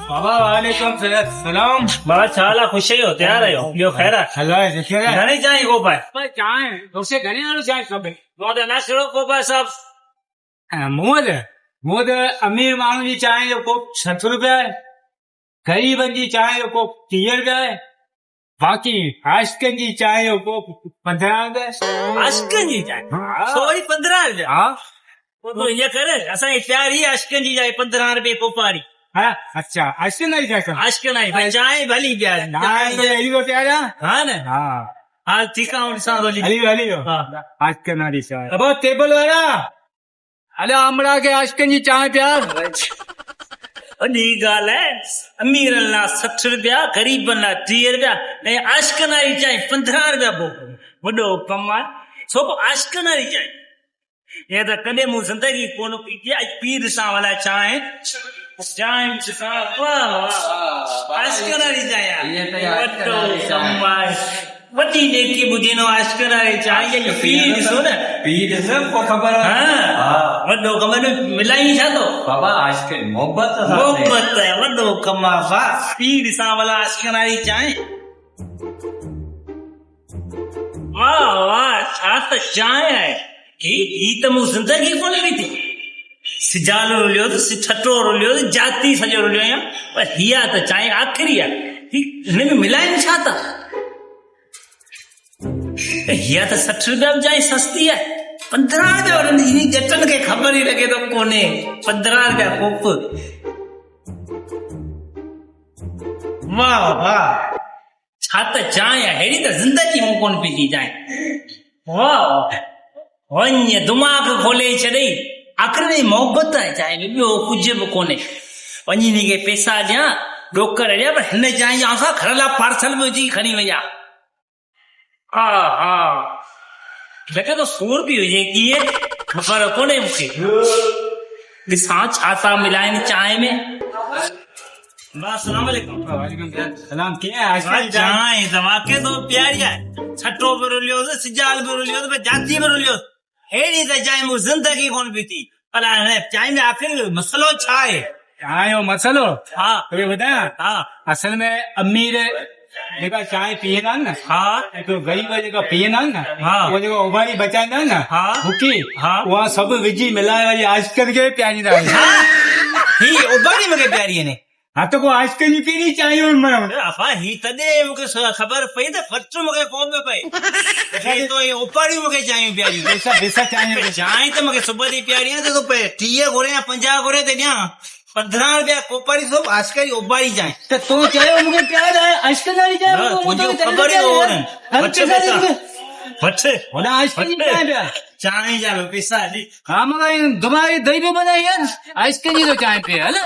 बाबा वालेकुम सलाम। बाबा छाला खुश हो तैयार आयो ॿियो ख़ैर आहे? हलाए देखिए घणी चांहि कोपाए चाहे दोसे घणे वालो चाहे सब मोटे नाश्तो कोपाए सभु मोद अमीर माण्हू जी चांहि जो कोप 60 रुपया आहे, गरीबनि जी चांहि जो कोप 30 रुपया आहे, बाक़ी आशिकनि जी चांहि जो कोप 15 रुपया आहे। आशिकनि जी चांहि सोरी 15 रुपया। हा पोइ तूं हीअं कर असांजी प्यारी आशिकनि जी चांहि 15 रुपये कोपारी। हा अच्छा आशिकनि वारी चांहि आशिकनि आई भाई चांहि भली प्यारी हली तो तयार आहे। हा न हा हा ठीकु आहे ॾिसां थो हली हली हा आशिकनि वारी चांहि। अब टेबल वारा अरे आमड़ा के आशिकनि जी चांहि प्यार। वॾी ॻाल्हि आहे अमीरनि लाइ 60 रुपया ग़रीबनि लाइ 30 रुपया ऐं आशिकनि वारी चांहि 15 रुपया पोइ वॾो कमु आहे छो आशिकनि वारी चांहि ईअं त कॾहिं मूं ज़िंदगी कोन पीती आहे पी ॾिसां भला चांहि ॾिसां वाह वाह आशिकनि वारी चांहि आहे वॾो कमु आहे वॾी नेकी ॿुधी आशिकनि वारी चांहि इहा पी ॾिसो न पी ॾिसो पोइ ख़बर हा वॾो कमु मिलाई छा थो बाबा आशिकनि मोहबत मोहबत आहे वॾो कमु आहे वाह पी ॾिसां भला आशिकनि वारी चांहि वाह वाह छा त चांहि आहे ही त मूं ज़िंदगी कोन पीती सिजालो रुलियो ठटो रुलियो जाती सॼो रुलियो आहियां पर हीअ त चांहि आख़िरी आहे हिन में मिलाइनि छा था हीअ त 60 रुपया बि चांहि सस्ती आहे 15 रुपया वठंदी हिन जटनि खे ख़बर ई लॻे थो कोन्हे 15 रुपया कोप वाह वाह छा त चांहि आहे अहिड़ी त ज़िंदगी मूं कोन पीती चांहि वाह वञ दिमाग़ खोले छॾई आख़िर में मोहबत आहे चांहि में ॿियो कुझु बि कोन्हे वञी हिन खे पैसा ॾियां रोकड़ ॾियां पर हिन चांहि जा असां घर लाइ पार्सल बि विझी खणी वञा हा हा लॻे थो 100 रुपये हुजे कीअं ख़बर कोन्हे मूंखे ॾिसां छा था मिलाइनि चांहि में अस्सलाम वालेकुम सलाम कीअं आहे आशिकनि जी चांहि? चांहि त वाक़ई तो प्यारी आहे छठो बि रुलियो सिजाल बि रुलियो जाती बि रुलियो अहिड़ी त चांहि मूं ज़िंदगी कोन पीती भला हिन चांहि में आख़िर मसलो छा आहे चांहि जो मसलो हा तोखे ॿुधायां हा असल में अमीर जेका चांहि पीअंदा आहिनि न हा हिकु ग़रीब जेका पीअंदा आहिनि न हा उहा जेका उबारी बचाईंदा आहिनि न हा बुकी हा उहा सभु विझी मिलाए वरी आशिकनि खे पीआरींदा आहिनि। ही उबारी मूंखे प्यारी आहिनि हा त को आशिकनि जी पीड़ी चांहि अफा ही तॾहिं मूंखे ख़बर पई त ख़र्च मूंखे कोन पियो पए तो ये उपाड़ी मूंखे चांहि प्यारी चांहि त मूंखे सुबुह जी प्यारी आहे त 30 घुरे या 50 घुरे त ॾियां 15 रुपया कोपारी सभु आशिकनि जी उबारी चांहि त तूं चयो मूंखे प्यार आहे आशिकनि वारी चांहि तुंहिंजो ख़बर ई कोन्हे चांहि जा पैसा ॾे हा मगर दिमाग़ दही पियो बनाई यार आशिकनि जी तो चांहि पे हल